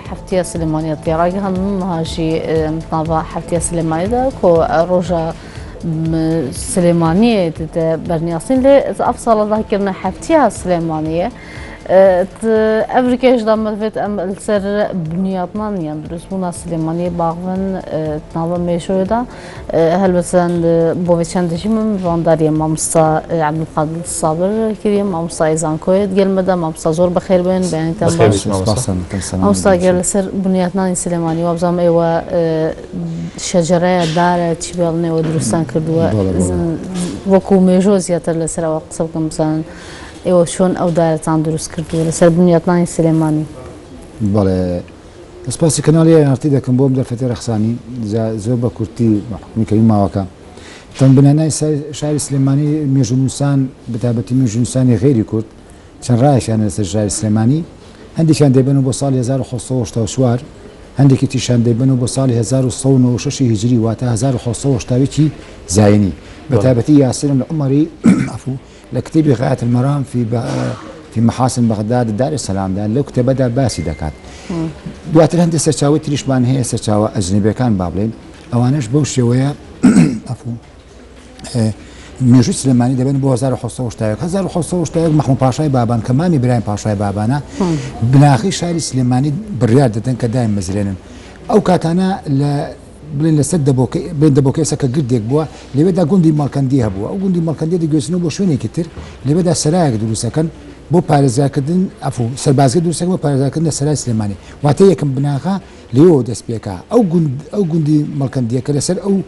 حفتية سليمانية طيارة هن هاجي مطابع حفتية سليمانية دا كو روجا سليمانية برنياسين لي أفصل ذاكرنا حفتية سليمانية أفريكاش دام فيت أم السر بنياتنا يندرس بنا سليمانية باغن تناوى ميشو دا هل مثلا بوفيتشان دجي من فانداريا مامستا عبد القادر الصابر كريم مامستا إيزان كويت قال مدى مامستا زور بخير بين بين تنباش مامستا قال السر بنياتنا سليمانية وابزام إيوا شجرة دارة تشبيلني ودرستان كردوا وكو ميجو زيادة لسر وقصبكم مثلا ايوه شلون او دارتان دروست كردو لسر بنياتنا سليماني بله اسپاسی کنالی ارتی دکم بوم در فتره خسانی زوبا کورتی محکومی کریم ماوکا تن بنای شاعر سليماني ميجونسان بتابتي ميجونساني غير كرد كان رايش انا الشاعر سليماني عندي كان ديبنو بصال 1500 عندي كتي شان ديبنو بصال 1906 هجري واتا 1500 زايني بتابتي ياسر العمري عفوا لكتب غاية المرام في محاسن بغداد دار السلام ده لو كتب بدا باسي دكات دوات الهندسة سرچاوي تريشبان هي سرچاوة أجنبي كان بابلين أوانش بوش ويا عفوا ميجو سليماني دبن بو 1500 محمود باشای بابان كمان إبراهيم باشای بابانا بناخي شاري سليماني بالرياض دتن كدايم مزرين أو كاتانا بلين لسد دبوكي بلين دبوكي سكا قرديك بوا اللي بدا قندي مالكنديها بوا أو قندي مالكنديها دي جوسنو بو شويني كتير اللي بدا سرايك دولو سكن بو بارزاكدن عفوا سربازك دولو سكن بو بارزاكدن سراي سليماني واتي يكن بناخا ليو دس بيكا أو قندي مالكنديها كلاسر أو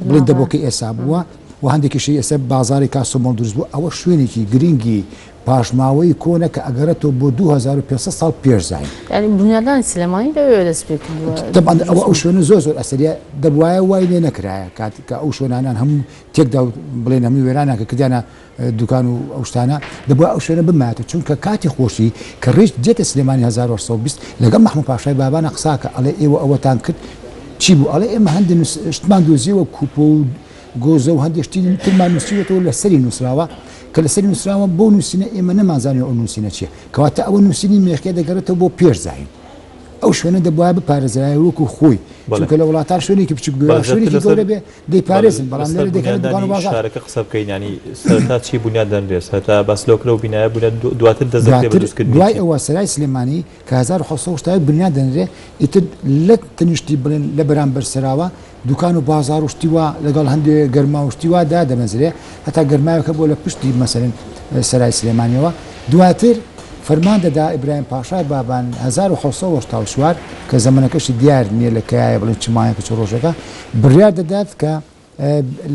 بلين دبوكي إسابوا وهندێکی شی ئێستا بازاری کاسۆمۆڵ دروست بوو ئەوە شوێنێکی گرنگی پاشماوەی کۆنە کە ئەگەرێتەوە بۆ 2500 ساڵ پێش زاین یعنی بنیادانی سلێمانی لەوێ دەست پێ کردووە طبعا ئەو شوێنە زۆر ئەسەریە دەبوایە وای لێ نەکرایە کە ئەو شوێنانان هەموو تێکدا بڵێن هەموو وێرانە کە کردیانە دوکان و ئەو شتانە دەبووە ئەو شوێنە بماتە چونکە کاتی خۆشی کە ڕێژ دێتە سلێمانی 1820 لەگەڵ محمود پاشای بابانە قساکە ئەڵێ ئێوە ئەوەتان کرد چی بوو ئەڵێ ئێمە هەندێک شتمان دۆزیەوە کوپۆ و گۆزە و هەندێک شتی ترمان نووسیوەتەوە لە سەری نووسراوە کە لە سەری نووسراوە بۆ نووسینە ئێمە نەمازانێ ئەو نووسینە چییە کەواتە ئەوە نووسینی مێخکێ دەگەڕێتەوە بۆ پێش زاین ئەو شوێنە دەبوایە بپارێزرایە وەکو خۆی چونکە لە وڵاتان شوێنێکی بچووک بێ شوێنێکی گەورە بێ دەیپارێزن بەڵام لێرە دەکەن دوکان و بازاڕ شارەکە قسە بکەین ینی سەرەتا چی بنیاد دەنرێت سەرەتا باس لۆکرە و بینایە بوونە دواتر دەزەکرێت بە دروستکردنی دوای ئەوە سەرای سلێمانی کە 1600 بنیاد دەنرێ ئیتر لە تەنیشتی بڵێن لە بەرامبەر سەراوە دوکان و بازار و شتیوا لەگەڵ هەندێک گەرما و شتیوادا دەمەزرێ هەتا گەرماوەکە بۆ لە پشتی مەسەرن سەرای سلێمانیەوە دواتر فەرمان دەدا ئیبراهیم پاشای بابان 1684 کە زەمانەکەشی دیار نییە لە کایە بڵێن چمایەکە چ ڕۆژەکە بڕیار دەدات کە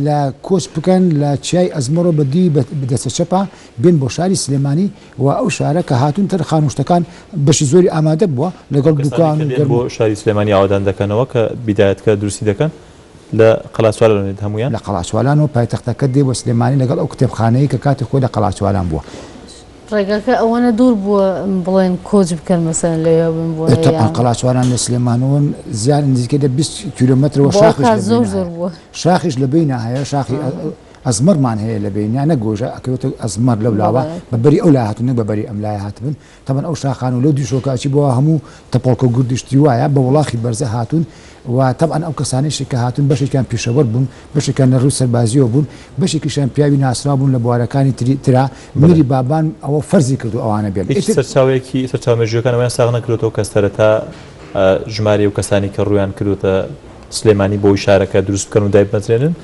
لە کۆچ بکەن لە چیای ئەزمەڕۆ بەدی بدەستە چەپا بێن بۆ شاری سلێمانی و ئەو شارە کە هاتوون تر خانوشتەکان بەشی زۆری ئامادە بووە لەگەڵ دوکان بۆ شاری سلێمانی ئاوادان دەکەنەوە کە بیدایەتکە دروستی دەکەن لە قەڵاچوالان هەمویان لە قەڵاچوالان و پایتەختەکە دێ بۆ سلێمانی لەگەڵ ئەو کتێبخانەیە کە کاتی خۆی لە قەڵاچوالان بووە ڕێگاکە ئەوەنە دوور بووە بڵێن کۆچ بکەن مەسەن لەوێ بن بۆ قەڵاچوالان لە سلێمانەوە زیان نزیکە 20 کیلۆمەترەوە شاخیش لە بینە هەیە شاخی ئەزمەرمان هەیە لە بینیان نەگۆژە ئەکەوێتە ئەزمەر لەو لاوە بەبەری ئەو لا هاتون بەبەری ئەم لای هاتبن تەمەن ئەو شاخان و لەو دیشۆکاچی بۆ هەموو تەپۆڵکە و گوردیشتی وایە بە وڵاخی بەرزە هاتون و طبعا ئەو کەسانیشی کە هاتون بەشێکیان پیشەوەەر بوون بەشێکیان لە ڕوو سەربازیەوە بوون بەشێکیشان پیاوی ناسرا بوون لە بوارەکانی ترا میری بابان ئەوە فەرزی کردو ئەوانە بێن سەرچاوێکی سەرچاومێژوەکانەوەیان ساغ نەکرێتەوە کە سەرەتا ژمارە و کەسانی کە ڕویان کردوتە سلێمانی بۆی شارەکە دروست بکەن و دایبمەزرێنن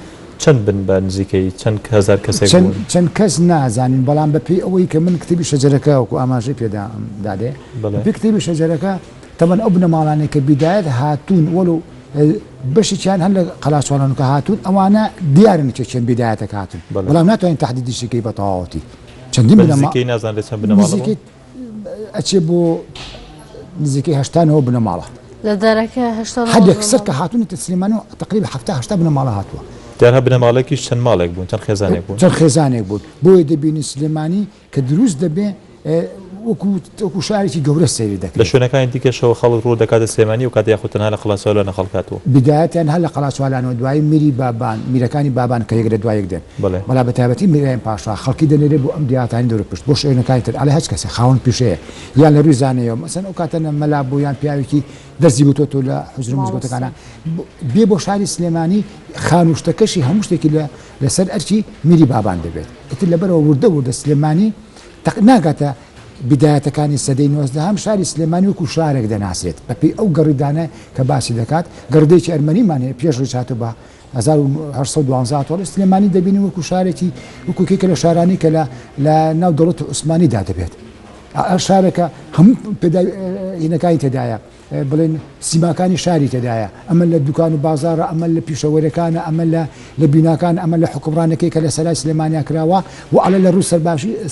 چەند بن بە نزیکەی چەند هزار کەسێک چەند کەس نازانین بەڵام بەپێی ئەوەی کە من کتێبی شەجەرەکە وەکو ئاماژەی پێدا دادێ بە کتێبی شەجەرەکە تەمەن ئەو بنەماڵانێک کە بیدایەت هاتوون وەلو بەشێکیان هەن لە قەڵاچوالان کە هاتوون ئەوانە دیارن کە چەند بیدایەتەکە هاتوون بەڵام ناتوانین تەحدیدیشەکەی بە تەواوەتی چەندین بنەماڵ نازانێت چەند بنەماڵ ئەچێ بۆ نزیکەی 80 بنەماڵە لە دەرەکە 80 هەندێک سەر کە هاتوونی سلێمانی تقریبا 70 بنەماڵە هاتووە دیارها بنەماڵێکیش چەند ماڵێک بوون چەند خێزانێک بوون چەند خێزانێک بوون بۆیە دەبینی سلێمانی کە دروست دەبێ وەکو شارێکی گەورە سەیری لە دەکرێت شوێنەکانی دیکەشەوە خەڵک ڕوو دەکاتە سلێمانی و کات یاخود تەنها لە قەڵاسەوە لە نەخەڵکاتەوە بدایەتیان هەر لە قەڵاسوالانەوە دوای میری بابان میرەکانی بابان کە یەکرە دوای یەک دێن بەڵا بە تایبەتی میرایان پاشا خەڵکی دەنێرێ بۆ ئەم دیاتانی دەورە پشت بۆ شوێنەکانی تر ئەڵێ هەچ کەسێ خاوەن پیشەیە یان لە ڕووی زانەیەوە مەسەن ئەو کاتە مەلا بوو یان پیاوێکی دەرزی بووتۆ تۆ لە حوزر و مزگەوتەکانە بێ بۆ شاری سلێمانی خانوشتەکەشی هەموو شتێکی لەسەر ئەرکی میری بابان دەبێت ئیتر لەبەرەوە وردە سلێمانی ناگاتە بدایەتەکانی سەدەی 19 هەم شاری سلێمانی وەکو شارێک دەناسێت بەپێی ئەو گەڕیدانە کە باسی دەکات گەردەیەکی ئەرمەنیمان هەیە پێش ڕێچاتە بە 1912 سلێمانی دەبینی وەکو شارێکی وەکوکێکە لە شارانی کە لە ناو دەوڵەتی عوسمانیدا دەبێت شارێکە هەموو هینەکانی تێدایە بڵێن سیماکانی شاری تێدایە ئەمە لە دوکان و بازارە ئەمە لە پیشەوەرەکانە ئەمە لە بیناکان ئەمە لە حکوڕانەکەی کە لە سەرای سلێمانیا کراوە و ئەڵە لە ڕوو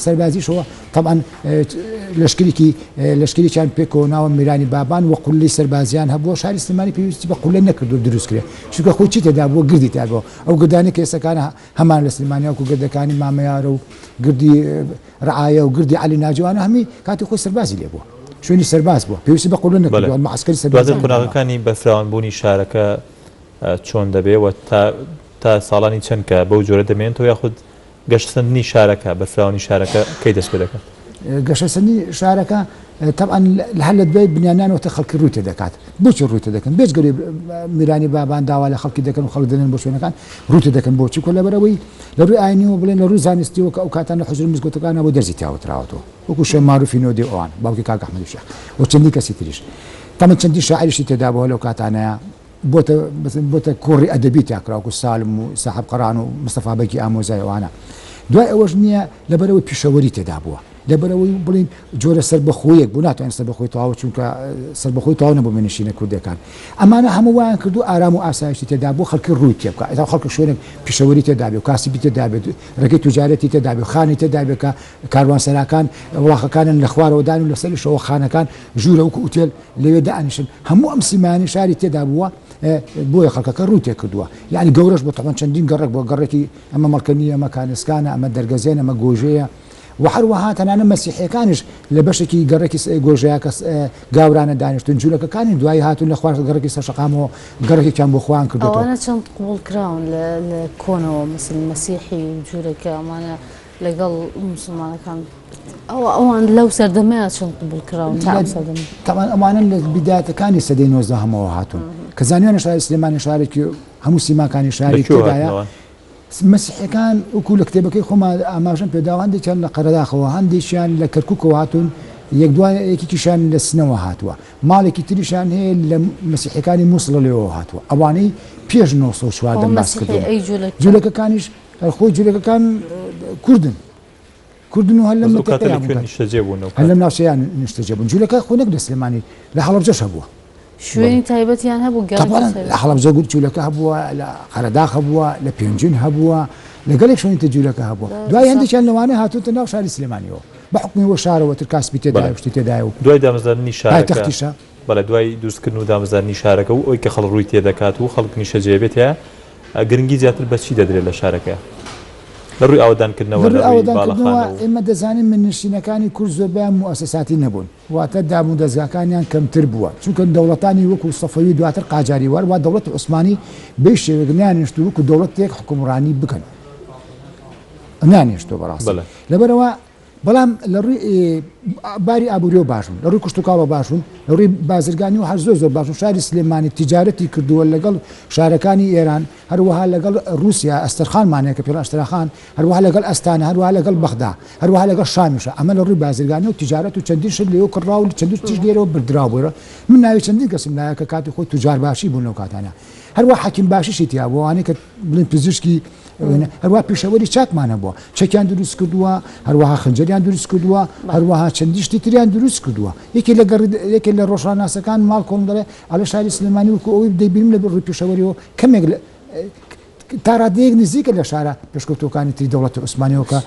سەربازیشەوە طبعاً لەشکریان پێکەوە ناوە میرانی بابان و قولەی سەربازیان هەبووە شاری سلێمانی پێویستی بە قولە نەکردو دروست کرێ چونکە خۆی چی تێدا بووە گردی تابەوە ئەو گردانی کێسەکانە هەمان لە سلێمانیا وەکو گردەکانی مامەیارە و گردی ڕعایە و گردی عەلی ناجوانە هەمی کاتی خۆی سەربازی لێ بووە شوێنی سەرباز بووە پێویستی بە قوڵە نەکردووە معسکەری سەرباز قۆناغەکانی بەفراوانبوونی شارەکە چۆن دەبێەوە تا ساڵانی چەند کە بەو جۆرە دەمێنێتەوە یاخود گەشتسەندنی شارەکە بەفراوانی شارەکە کەی دەست پێ دەکات گەشەسەندی شارەکە طبعا هەر لە دوای بنیانانەوە خەڵکی ڕووی تێدەکات بۆچی ڕووی تێدەکەن بێجگەری میرانی بابان داوا لە خەڵکی دەکەن و خەڵک دەنێن بۆ شوێنەکان ڕووی تێدەکەن بۆچی کۆ لەبەرەوەی لە ڕووی ئاینیەوە بڵێن لە ڕووی زانستیەوە کە ئەو کاتان لە حوزر مزگەوتەکانە بۆ دەرزی تاوەتراوەتەوە وەکو شێخ معروفی نۆدی ئەوان باوکی کاک ئەحمەدی شێخ و چەندی کەسی تریش تەمەن چەندی شاعریشی تێدا بووە لەو کاتانەیە بۆتە کۆڕی ئەدەبی تاکراوەکو سالم و ساحب قەران و مستەفا بەکی ئامۆزای ئەوانە دوای ئەوەش نییە لەبەرەوەی پیشەوەری تێدا بووە لەبەرەوەی بڵین جۆرە سەربەخۆیەک بوو ناتوانین سەربەخۆی تەواو چونکە سەربەخۆی تەواو نەبوو منیشینە کوردەکان ئەمانە هەموو وایان کردو ئارام و ئاسایشی تێدا بۆ خەڵکی ڕووی تێ بکات ئێستا خەڵک شوێنێک پیشەوەری تێدا بێت و کاسبی تێدا بێت ڕێگەی توجارەتی تێدا بێت خانی تێدا بێت کە کاروانسەرەکان وڵاخەکانن لە خوارەوەدان و لەسەری شەوە خانەکان ژوورە وەکو ئوتێل لەوێ دائنیشن هەموو ئەم سیمانی شاری تێدا بووە بۆیە خەڵکەکە ڕووی تێ کردووە یعنی گەورەش بۆ تەمان چەندین گەڕێک بۆ گەڕێکی ئەمە مەڵکەنی ئەمە کانسکانە ئەمە دەرگەزێن ئەمە گۆژەیە وهروەها تەنانە مەسیحیەکانیش لە بەشێکی گەڕێکی گۆژەیە گاورانە دانیشتون جوولەکەکانی دوای هاتون لە خوارد گەڕێکی سەرشەقامەوە گەڕێکێکیان بۆ خوان کردوەوە ئەوانە چەند قبول کراون لە کۆنەوە مثل مەسیحی و جوورەکە ئەمانە لەگەڵ مسلمانەکان ئەوان لەو سەردەمەیە چەند قبول کراون تا ئەم سەردەمە تەمان ئەمانە لە بدایەتەکانی سەدەی 19 هەمەوە هاتون کە زانیوانە شاری سلێمانی شارێکی هەموو سیماکانی شاری تێدایە مەسیحەکان وەکو لە کتێبەکەی خۆمان ئاماژەم پێداوە هەندێکیان لە قەرەداخەوە هەندێکیان لە کەرکووکەوە هاتون یەک دوای یەکێکیشان لە سنەوە هاتووە ماڵێکی تریشان هەیە لە مەسیحەکانی مووسڵ لێەوە هاتووە ئەوانەی پێش 1940 باس کردووە جوولەکەکانیش خۆی جوولەکەکان کوردن و هەر لە هەر لەم ناوچەیان نیشتەجێ بوون جوولەکە خۆ نەک لە سلێمانی لە هەڵەبجەش هەبووە شوێنی تایبەتیان هەبوو لە حەڵەبجە جوولەکە هەبووە لە قەرەداخ هەبووە لە پێنجین هەبووە لەگەڵێک شوێنی تە جوولەکە هەبووە دوای هەندێکیان لەوانەیە هاتووەتە ناو شاری سلێمانیەوە بە حکمیەوە شارەوە تر کاسبی تێدایە شتی تێدایە و دوای دامەزراندنی شارەکە بەڵێ دوای دروستکردن و دامەزراندنی شارەکە و ئەوی کە خەڵک ڕووی تێدەکات و خەڵک نیشەجێ بێت هەیە گرنگی زیاتر بەچی دەدرێت لە شارەکە لە ڕووی ئاوەدانکردنەوە ئێمە دەزانین من نشینەکانی کورد زۆربیان موسەساتی نەبوون واتە دابوو دەستگاکانیان کەمتر بووە چونکە دەوڵەتانی وەکو سەفەوی دواتر قاجاری وەر وا دەوڵەتی عوسمانی بەی شێوەیەک نانیشت وەکو دەوڵەتێک حکومڕانی بکەن نانیشتۆ بەڕاستی لەبەرەوە بەڵام لە ڕووی باری ئابووریەوە باشون لە ڕووی کشتتوکاڵەوە باشون لە ڕووی بازرگانی و هەر زۆر باشون شاری سلێمانی تیجارەتی کردووە لەگەڵ شارەکانی ئێران هەروەها لەگەڵ رووسیا ئەستەرخانمانەیە کە پێڵ ئەستەرخان هەروەها لەگەڵ ئەستانە هەروەها لەگەڵ بەغدا هەروەها لەگەڵ شامیشە ئەمە لە ڕووی بازرگانی و تیجارەت و چەندین شت لێەوە کڕاو و چەندین تیژ لێرەوە بردراوبووە من ناوی چەندین کەسم لایە کە کاتی خۆی توجار باشی بوون لەو کاتانە هەروە حەکیم باشیشی تیا بووانەی کە بڵین پزیشکی هەروە پیشەوەری چاکمانە بووە چەکیان دروست کردووە هەروەها خەنجەریان دروست کردووە هەروەها چەندی شتی تریان دروست کردووە یەکێ لە ڕۆژناسەکان ماڵ کۆم دەڵێ ئەلە شاری سلێمانی وەکو ئەوەی دەیبینم لە ڕووی پیشەوەریەوە کەمێک تاڕادەیەک نزیکە لە شارە پێشکەوتوەکانی تری دەوڵەتی عوسمانیەوە کە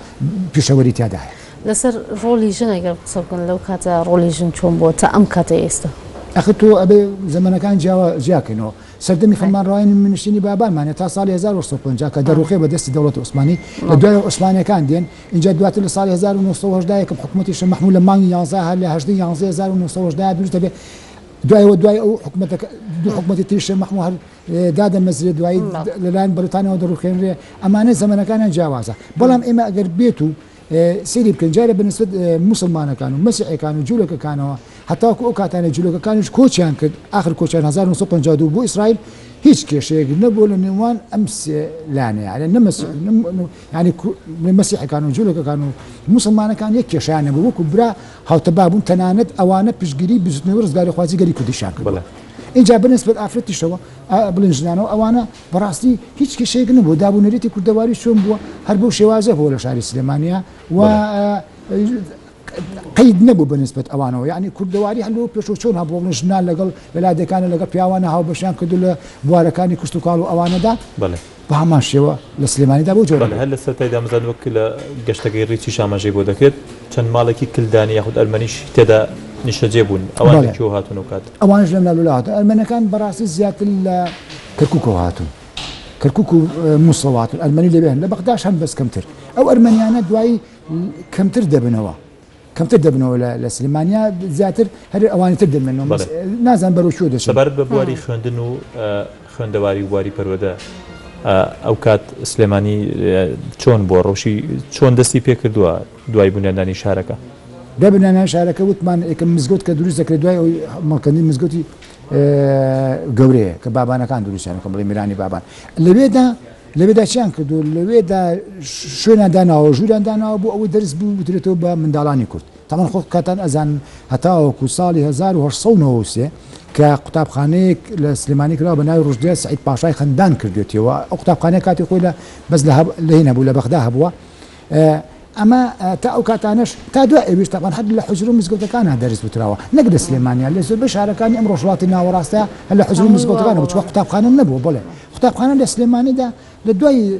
پیشەوەری تیادایە لەسەر ڕۆلی ژن ئەگەر قسە بکەن لەو کاتە ڕۆلی ژن چۆن بووە تا ئەم کاتە ئێستا ئەخ تۆ ئەبێ زەمانەکان جیاکەینەوە سەردەمی فەرمانڕەوایی منشتنی بابانمانە تا ساڵی 1950 کە دەڕوخێ بە دەستی دەوڵەتی عوسمانی لە دوای عوسمانیەکان دێن اینجا دواتر لە ساڵی 1970 کە حکوومەتی شێخ مەحموود لە مانگی 11 هەر لە 18 1970 دروست دەبێت دوای ئەو حکوومەتی تری شێخ مەحموود هەر دادە مەزرێ دوایی لەلایەن بەریتانیەوە دەڕوخێنرێ ئەمانە زەمانەکانیان جیاوازە بەڵام ئێمە ئەگەر بێت و سری بکەن جارە بەنسبەت مسلمانەکان و مەسیحیەکان و جوولەکەکانەوە هەتاکو ئەو کاتانە جوولەکەکانیش کۆچیان کرد آخر کۆچیان 1952 بۆ ئیسرائیل هیچ کێشەیەک نەبوو لە نێوان ئەم لانەیە ینی مەسیحەکان و جوولەکەکان و مسلمانەکان یەک کێشیان نەبوو وەکو برا هاوتەبا بوون تەنانەت ئەوانە پشتگیری بزوتنەوە ڕزگاری خوازی گەری کوردیشان کرد اینجا بنسبت ئافرەتیشەوە بڵێن ژنانەوە ئەوانە بەڕاستی هیچ کێشەیەک نەبوو دابوونەرێتی کوردەواری چۆن بووە هەر بەو شێوازە بۆ لە شاری سلێمانیا و قەید نەبوو بەنسبت ئەوانەوە یعنی کوردەواری هەلو پێش چۆن هەبوو بڵێن ژنان لەگەڵ وێلادەکانە لەگەڵ پیاوانە هاوبەشیان کردو لە بوارەکانی کوشت و کاڵ و ئەوانەدا بە هەمان شێوە لە سلێمانیدا بۆ جۆرە هەر لە سەرای دامەزان وەک لە گەشتەکەی ڕیچی شامەژەی بۆ دەکرێت چەند ماڵێکی کلدانی یاخود ئەرمەنیش تێدا نیشەجێ بوون ئەوان کێوە هاتون و کات ئەوانش لەم ناولە هاتن ئەرمەنەکان بەڕاستی زیاتر لە کەرکووکەوە هاتون کەرکووک و مووسڵ هاتون ئەرمەنی لەبێن لە بەغداش هەم بەس کەمتر ئەو ئەرمەنیانە دوایی کەمتر دەبنەوە لە سلێمانیا زیاتر هەر ئەوانتر دەبنەوە نازان بەرەو شۆ دەچێت سەبارەت بە بواری خوێندن و خوێندەواری و بواری پەروەدە ئەو کات سلێمانی چۆن بۆ ڕۆژی چۆن دەستی پێ کردووە دوای بنیاندانی شارەکە دەبنانە شارەکە وتمان یەکەم مزگەوت کە دروست دەکرێت دوای ئەوی مەڵکەندی مزگەوتی گەورەیە کە بابانەکان دروستیانەکە بڵێ میرانی بابان لەوێدا چیان کردو لەوێدا شوێنیان داناوە ژووریان داناوە بۆ ئەوەی دەرس بوو بترێتەوە بە منداڵانی کورد تامان خۆ کاتان ئەزان هەتاوەکو ساڵی 1993 کە قوتابخانەیەک لە سلێمانی کراوە بە ناوی ڕژدە سعید پاشای خەندان کردوێتەوە ئەو قوتابخانەیە کاتی خۆی لە بەس لە هێنا بوو لە بەغدا هەبووە ئەمە تا ئەو کاتانش تا دوای ئەویش تاقان هەر لە حوجر و مزگەوتەکانە دەرس بوتراوە نەک لە سلێمانیا لە زۆربەی شارەکانی ئەم ڕۆژهەڵاتی ناوەڕاستە هەر لە حوجر و مزگەوتەکانە بچوە قوتابخانە نەبوو بڵێ قوتابخانە لە سلێمانیدا لە دوای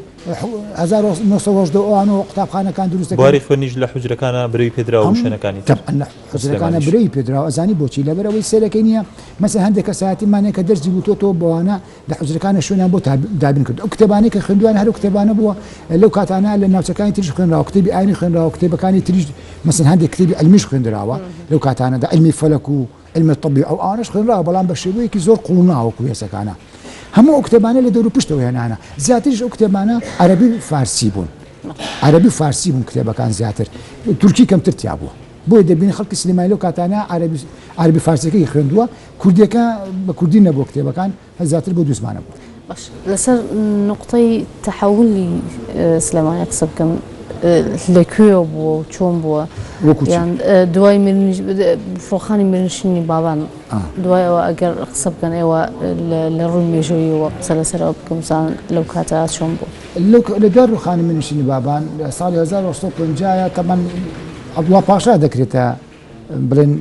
1970 ئەوانەوە قوتابخانەکان دروست دەکرێن بواری خوێنیش لە حوجرەکانە برەوی پێدراوە و شوێنەکانی حوجرەکانە برەوی پێدراوە ئەزانی بۆچی لەبەرەوەی سەرەکەی نییە مەسەڵەن هەندێک کەسایەتیمانەیە کە دەرسی بووتۆ بۆوانە لە حوجرەکانە شوێنیان بۆ دابین کرد ئەو کتێبانەی کە خوێندووان هەرو کتێبانە بووە لەو کاتانە لە ناوچەکانی تریش خوێنراوە کتێبی ئاینی خوێنراوە کتێبەکانی تریش مەسەڵەن هەندێک کتێبی علمیش خوێندراوە لەو کاتانەدا علمی فەلەک و علمی طبی ئەو ئەوانەش خوێنراوە بەڵام بە شێوەیەکی زۆر قوڵناوە کوێسەکانە هەموو ئەو کتێبانە لە دەور و پشتەوە هێنانە زیاتریش ئەو کتێبانە عەرەبی فارسی بوون کتێبەکان زیاتر تورکی کەمتر تیا بووە بۆی دەبینی خەڵکی سلێمانی لەو کاتانە عەرەبی فارسیەکەی خوێندووە کوردیەکە بە کوردی نەبوو کتێبەکان زیاتر بۆ دوو زمانە بوو باش لەسەر نقطەی تەحەولی سلێمانی قسە بکەم لەکوێ بووە و چۆن بووە یان دوای فڕۆخانی میرنشینی بابان دوای ئەوە ئەگەر قسە بکەن ئێوە لە ڕووی مێژوویەوە قسە لەسەرەوە بکەم زان لەو کاتە چۆن بوو لە دوای ڕووخانی میرنشینی بابان لە ساڵی 1950 تەمان عەبدوڵڵا پاشا دەکرێتە بڵێن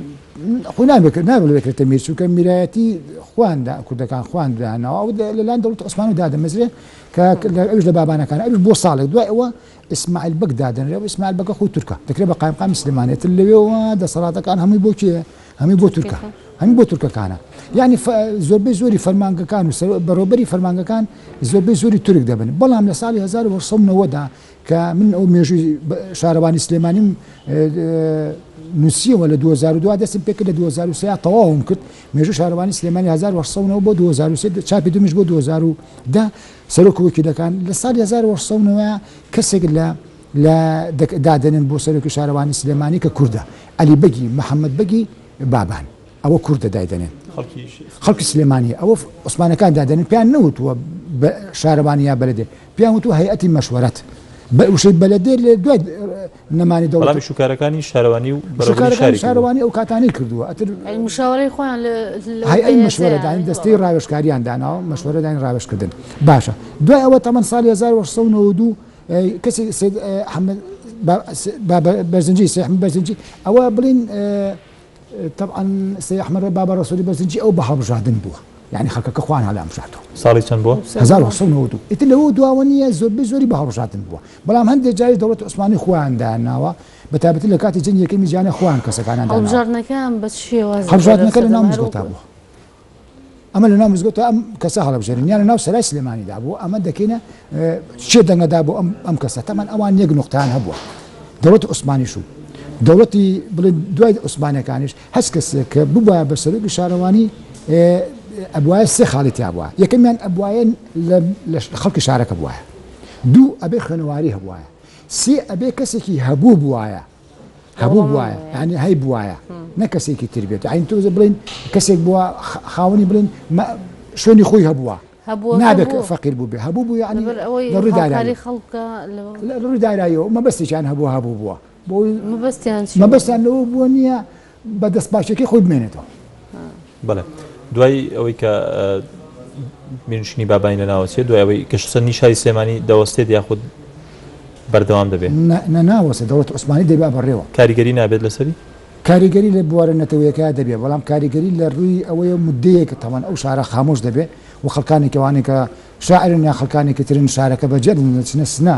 خۆی نابێتێتە میر چونکە میرایەتی خواندا کوردەکان خواندانەوە و لەلایەن دەوڵەتی عوسمانی دادەمەزرێ کە ئەویش لە بابانەکان ئەویش بۆ ساڵێک دوای ئەوە ئیسماعیل بەگ دادەنرێەوە ئیسماعیل بەگە خۆی تورکە دەکرێت بە قایمقامی سلێمانێتتر لەوێەوە دەسەڵاتەکان هەمووی بۆ کێ هەمووی بۆ تورکە هەمووی بۆ تورکەکانە یعنی زۆربەی زۆری فەرمانگەکان و بەڕێوەبەری فەرمانگەکان زۆربەی زۆری تورک دەبن بەڵام لە ساڵی 1990 کە من ئەو مێژووی شارەوانی سلێمانیم نووسیەوە لە 2002 دەستم پێ کرد لە 2003 تەواوم کرد مێژووی شارەوانی سلێمانی 1990 بۆ 2003 چاپی دومیش بۆ 2010 سەرۆک وەکیلەکان لە ساڵی 1990 کەسێک لە دادنن بۆ سەرۆکی شارەوانی سلێمانی کە کووردە عەلی بەگی محەممەد بەگی بابان ئەوە کووردە دایدەنێن خەڵکی سلێمانی ئەوە عوسمانەکان دادەنن پێیان نەوتووە شارەوانی یا بەلەدێ پێیان وتووە هەیئەتی مەشوەرەت وشەی بەلەدێ لە دوای نەمانی دەوڵەت بەڵامی شوکارەکانی شارەوانی و شارەوانی ئەو کاتانەی کردووە مشاوەرەی خۆیان هەیئەی مەشوەرەدانی دەستەی ڕاوێژکاریان داناوە مەشوەرەدانی ڕاوێژکردن باشە دوای ئەوە تەمەن ساڵی 1992 کەسی بەرزنجی سید ئەحمەد بەرزنجی ئەوە بڵین طبعا سید ئەحمەد بابا ڕەسوولی بەرزنجی ئەو بە هەڵبژاردن بووە یعنی خەڵکەکە خوان هەڵامژاردووە ساڵی چەند بووە 1992 ئیتر لەوە دواوە نییە زۆری بە هەڵبژاردن بووە بەڵام هەندێک جاری دەوڵەتی عوسمانی خۆیان داناوە بە تایبەتی لە کاتی جەنگی یەکەمی جیهانی خۆیان کەسەکانیان داناوە هەڵبژاردنەکە بە چ شێوازێک هەڵبژاردنەکە لە ناو مزگەوتا بووە ئەمە لە ناو مزگەوت ئەم کەسە هەڵەبژێرن یان لە ناو سەرای سلێمانیدا بوو ئەمە دەکەینە چێ دەنگەدا بۆ ئەم کەسە تەمان ئەوان یەک نقطەیان هەبووە دەوڵەتی عوسمانیش و دەوڵەتی بڵێن دوای عوسمانەکانیش هەست کەسێک کە ببووە بە سەرۆکی شارەوانی ئەبوایە سێ خاڵێتی هەبووە یەکەمیان ئەبوایە لە خەڵکی شارەکە بووایە دوو ئەبێ خوێنەواری هەبووایە سێ ئەبێ کەسێکی هەبوو بووایە یعنی هەی بووایە نە کەسێکی تر بێت عین تۆزە بڵین کەسێک بووە خاوەنی بڵین شوێنی خۆی هەبووە نابێت فەقیر بوو بێ هەبوو بوو یعنی لە ڕووی داراییەوە مەبەستێکیان هەبووە بووە مەبەستیان لەوە بووە نییە بە دەست باشەکەی خۆی بمێنێتەوە بەڵێ دوای ئەوەی کە میرنشینی بابانی لەناوەچێت دوای ئەوەی گەشتسەنی شاری سلێمانی دەوەستێت یاخود بەردەوام دەبێت ناوەسە دەوڵەتی عوسمانی دەبێت بەڕێوە کاریگەری نابێت لەسەری کاریگەری لە بوارە نەتەوەیەکە دەبێت بەڵام کاریگەری لە ڕووی ئەوەیە مدەیەکە تەمان ئەو شارە خامۆش دەبێت و خەڵکانێکەوانی کە شاعرن یا خەڵکانێکی ترن شارەکە بەجێ چنە سنە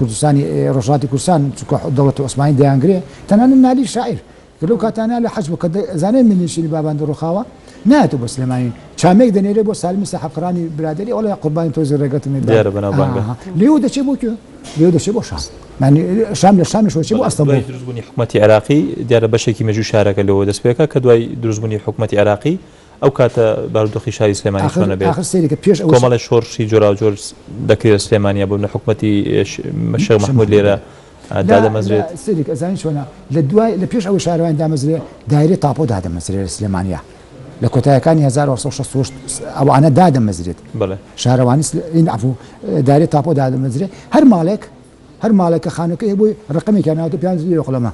کوردستانی ڕۆژهاتی کوردستان دەوڵەتی عوسمانی دەیانگرێ تەنانەت نالی شاعر لەو کاتانە لە حەج بوو کە زانێ میرنشینی بابان دڕۆخاوە ناتۆ بە سلێمانی چامێک دەنێرێ بۆ سالمی سەحەبقڕانی برادری ئەوڵێ قوربانی تۆزی ڕێگەتم لێو دەچێت بۆ کوێ لێو دەچێت بۆ شام لە شامش وەچێت بۆ ئەستەمبول دروستبوونی حکومەتی عێراقی دیارە بەشێکی مێژووی شارەکە لەوە دەست پێکە کە دوای دروستبوونی حکومەتی عێراقی ئەو کاتە بارودۆخی شاری سلێمانی چۆنە بێت کۆمەڵی شۆڕشی جۆراوجۆر دەکرێت سلێمانیا بۆ حکومەتی شێخ محمود لێرە دادەمەزرێت سێک ئەزانی چۆنە لە پێش ئەوەی شارەوانی دامەزرێ دایرێ تاپۆ دادەمەزرێت لە سلێمانیا لە کۆتایەکانی 1960 ئەوانە دادەمەزرێت شارەوانی عفو دایرێ تاپۆ دادەمەزرێت هەر ماڵێکە خانەکەی بۆی ڕقمێکیان ناوتە 5 قڵەمە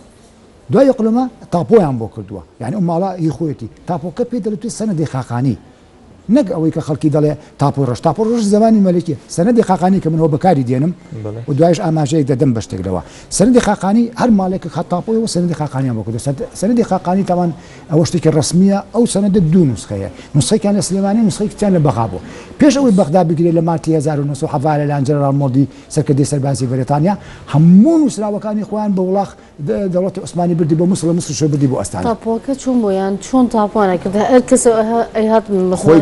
دوای قڵەمە تاپۆیان بۆ کردووە یعنی ئەو ماڵە هی خۆیەتی تاپۆکە پێ دەڵێت سەنەدی خاقانی نەک ئەوەی کە خەڵکی دەڵێ تاپۆ ڕۆژ زمانی مەلکی سەنەدی خاقانی کە منەوە بەکاری دێنم و دوایش ئاماژەیەک دەدەم بە شتێکەوە سەنەدی خاقانی هەر ماڵێکە خات تاپۆیەوە سەنەدی خاقانیان بۆ کردو سەنەدی خاقانی تاوان ئەوە شتێکی ڕسمیە ئەو سەنەدە دوو نوسخەیە نوسخەیەکیان لە سلێمانی نوسخەیەکیان لە بەغا بوو پێش ئەوەی بەغدا بگرێت لە مارتی 1970 لەلایەن جەنەرال مۆدی سەرکردەی سەربازی بەریتانیا هەموو نووسراوەکانی خۆیان بە وڵاغ دەوڵەتی عوسمانی بردی بۆ مسر شو بردی بۆ ئەستانە تاپۆکە چۆن بۆیان چۆن تاپۆیان کرد هەر کەس هات خۆی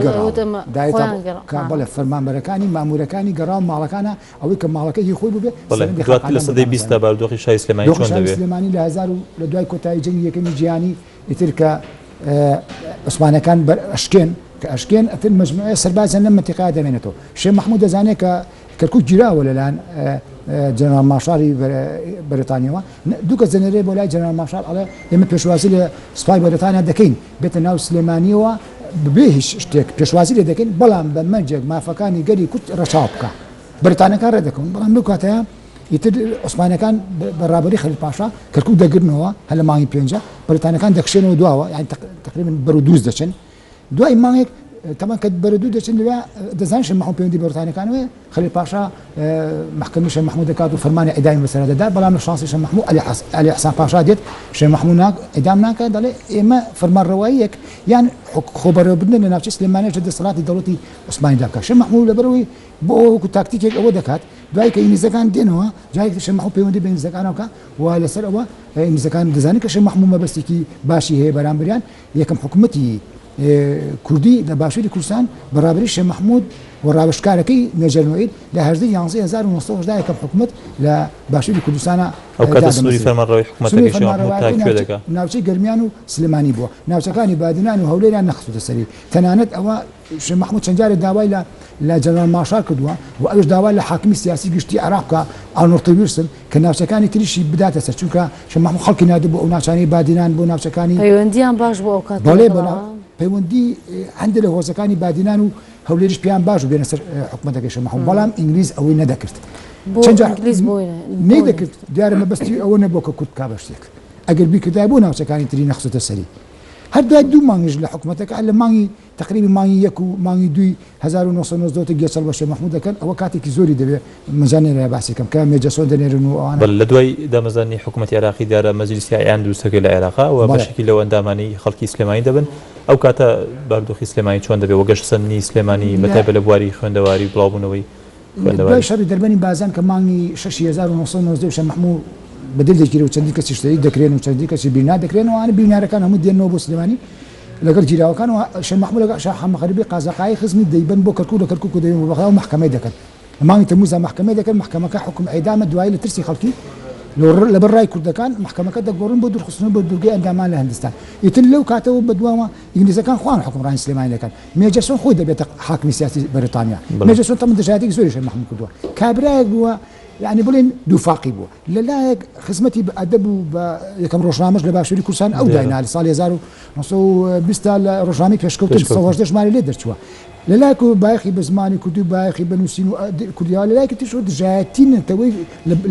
بەڵێ فەرمانبەرەکانی مامورەکانی گەڕاو ماڵەکانە ئەوەی کە ماڵەکەی خۆی بووبێ لە سەدەی 20 بارودۆخی شاری سلێمانی چۆن دەبێت سلێمانی لە دوای کۆتایی جەنگی یەکەمی جیهانی ئیتر کە عوسمانەکان ئەشکێن کە ئەشکێن ئەتر مەجموعە سەربازیان لەم مەنتیقەیە دەمێنێتەوە شێخ محموود دەزانێت کە کەرکووک گیراوە لەلایەن جەنەرال ماشاری بەریتانیەوە دوو کەس دەنێرێ بۆ لای جەنەرال ماشار ئەڵێ ئێمە پێشوازی لە سوپای بەریتانیا دەکەین بێتە ناو سلێمانیەوە بێ هیچ شتێک پێشوازی لێ دەکەین بەڵام بە مەنجێک مافەکانی گەری کورد ڕەچاو بکە بەریتانیەکان ڕێدەکەون بەڵام لەو کاتەیە ئیتر عوسمانەکان بەڕابەری خەلیل پاشا کەرکووک دەگرنەوە هەر لە مانگی پێنجە بەریتانیەکان دەکشێنەوە دواوە یعنی تقریبا بەرەو دووز دەچن دوای مانگێک تەمان کە بەرەو دوو دەچن لەوێ دەزانن شێخ محموود پەیوەندی بەریتانیەکانەوە خەلیل پاشا محکەمی شێخ محموود دەکات و فەرمانی ئیدامی بەسەر دەدات بەڵام لە شانسی شێخ محموود عەلی حەسان پاشا دێت شێخ محموود ئیدام ناکات دەڵێ ئێمە فەرمانڕەواییەک یان خۆبەرەوەبردن لە ناوچەی سلێمانیەش دەسەڵاتی دەوڵەتی عوسمانی دابکات شێخ محموود لەبەرەوەی بۆ وەکو تاکتیکێک ئەوە دەکات دوای کە ئینگلیزەکان دێنەوە جای شێخ محموود پەیوەندی بە ئینگلیزەکانەوە و لەسەر ئەوە ئینگلیزەکان دەزانن کە شێخ محموود مەبەستێکی باشی هەیە بەرامبەریان یەکەم حکوومەتی کوردی لە باشووری کوردستان بەڕابری شێخ محموود و ڕاوێژکارەکەی مێجەر نوئید لە هەژدەی 1970 یەکەم حکوومەت لە باشووری کوردستانە ئەو کاتە سنووری فەرمانڕەوایی حکوومەتەکەی شێخ محموود تا کوێ دەکات ناوچەی گەرمیان و سلێمانی بووە ناوچەکانی بادنان و هەولێریان نەخستوتە سەری تەنانەت ئەوە شێخ محموود چەند جارێک داوای لە جەنەرال ماشار کردووە و ئەوش داوای لە حاکمی سیاسی گشتی عێراق بکە ئالنۆرتە ویلسن کە ناوچەکانی تریشی بداتە سەر چونکە شێخ محموود خەڵکی نادە بۆ ئەو ناوچانەی بادنان بۆ ناوچەکانی پەیوەندیان باش بۆ ئەو کات پەیوەندی هەندێک لە هۆزەکانی بادنان و هەولێریش پیان باش و بێنە سەر حکوومەتەکەی شێخ محموود بەڵام ئینگلیز ئەوەی نەدەکرد نەیدەکرد دیارە مەبەستی ئەوە نەبوو کە کورد کا بە شتێک ئەگەر بیکردای بۆ ناوچەکانی تری نەخستۆتە سەری هەر دوای دوو مانگیش لە حکوومەتەکە لە مانگی تقریبی مانگی یەک و مانگی دوی 1992 گێچەڵ بە شێخ محموود دەکەن ئەوە کاتێکی زۆری دەبێت مەزانێنە باسیکەم کە مێجەسۆن دەنێرن و ئەوانە لە دوای دامەزانی حکوومەتی عێراقی دیارە مەجلیسی ئایان دروستەکەی لە عێراقا و بەشێکی لەو ئەندامانی خەڵکی سلێمانی دەبن ئەو کاتە بارودۆخی سلێمانی چۆن دەبێت و گەشتسەنی سلێمانی بەتایبەت لە بواری خوێندەواری بڵاوبوونەوەی دوای شەڕی دەربەنی بازان کە مانگی 1990 شێخ محموود بەدڵ دەگیرێت و چەندی کەسی شتەی دەکرێن و چەندی کەسی بیرنا دەکرێن و ئەوانە بینارەکان هەموو دێنەوە بۆ سلێمانی لەگەڵ جیراوەکانەوە شێخ محموود لەگەڵ شێخ محەممەد غەریبی قازاقایی خزمی دەیبەن بۆ کەرکوو لە کەرکووک و دەیبن بەخەڵ محکەمەی دەکەن مانگی تەمووزە محکەمەی دەکەن محکەمەکە حکم ئەیدامە دوایی لە ترسی خەڵکی لەبەر ڕای کوردەکان محکەمەکە دەگۆڕن بۆ دوورخستن بۆ دوورگەی ئەندامان لە هەندستان ئیتر لەو کاتەوە بەدوامە ئینگلیزەکان خوان حکمڕانی سلێمانی دەکەن مێجەسۆن خۆی دەبێتە حاکمی سیاسی بەریتانیا مێجەسۆن تەمەن دەژایەتێکی زۆری شێخ محەممەد کردووە کابرایەک بووە يعني بڵێن دووفاقی بووە لەلایەک خزمەتی بە ئەدەب و بە یەکەم ڕۆژنامەش لە باشووری کوردستان ئەو داینا لە ساڵی 1920 لە ڕۆژنامەی پێشکەوتن 1970 ژمارە لێ دەرچووە لەلایەک و بایەخی بە زمانی کوردی و بایەخی بە نووسین و کوردیەوە لەلایەکی تیشۆ دژایەتینەتەوەی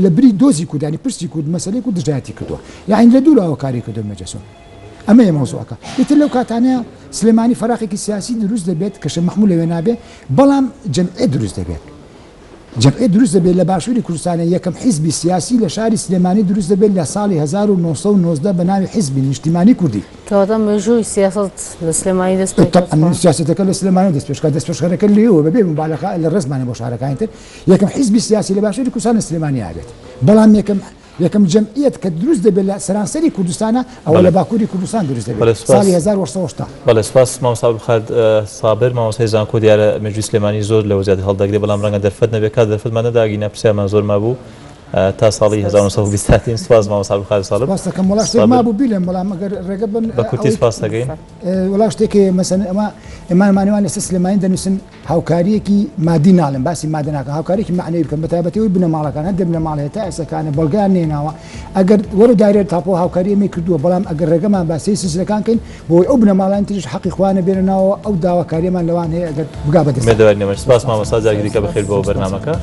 لە بری دۆزی کوردانی پرسی کورد مەسەلەی کورد دژایەتی کردووە یعنی لە دوورەوە کاری کردو مەجەسۆن ئەمە مۆزوعەکە ئیتر لەو کاتانەیە سلێمانی فەراقێکی سیاسی دروست دەبێت کە شێخ محەمموود لەوێ نابێ بەڵام جەمعیەت دروست دەبێت جمعیت دروست دەبێت لە باشووری کوردستانە یەکەم حیزبی سیاسی لە شاری سلێمانی دروست دەبێت لە ساڵی 1990 بە ناوی حیزبی نیشتیمانی کوردی کەواتە مێژووی سیاست لە سلێمانی دەست پێ سیاستەکە لە سلێمانی دەست پێشکات دەست پێشکەرەکە لێەوە بەبێ مبالغە لە ڕێزمانە بۆ شارەکانی تر یەکەم حیزبی سیاسی لە باشووری کوردستان لە سلێمانی ئابێت بەڵام یەکەم جمعیت کە دروست دەبێت لە سەرانسەری کوردستانە ئەوە لە باکووری کوردستان دروست دەبێت ساڵی 1970 بەڵێ سپاس مامۆستا عەبدولخالق سابر مامۆستای زانکۆ دیارە مێژووی سلێمانی زۆر لەوە زیاتر هەڵدەگرێت بەڵام ڕەنگە دەرفەت نەبێت کات دەرفەتمان نەداگینە پرسیارمان زۆر مابوو تا ساڵی 1920 سپاس مامۆستا عەبدولخالق ساڵم سپاس دەکەم وڵا شتێک مابوو بیلێم بەڵام ئەگەر ڕێگە بن بە کورتی سپاس دەکەین وڵا شتێکی مەسەن ئەمە ئێمانمانەوان لەسەر سلێمانی دەنووسن هاوکاریەکی مادی ناڵێن باسی مادە ناکەن هاوکاریەکی معنەوی بکەن بەتایبەتەوەی بنەماڵەکان هەندێک بنەماڵ هەیە تا ئێسەکانە بەڵگەیان نێناوە ئەگەر وەرە دایرێت تاپۆ هاوکاری ئەمەی کردووە بەڵام ئەگەر ڕێگەمان باسی سلسلەکان کەین بۆی ئەو بنەماڵان تریش حەقی خوانە بێننەوە ئەو داواکاریەمان لەوان هەیە ئەگەر بگا بەدەست مێدەوارنەمە سپاس مامۆستا جارگیریکە بەخێر بۆ بەرنامەکە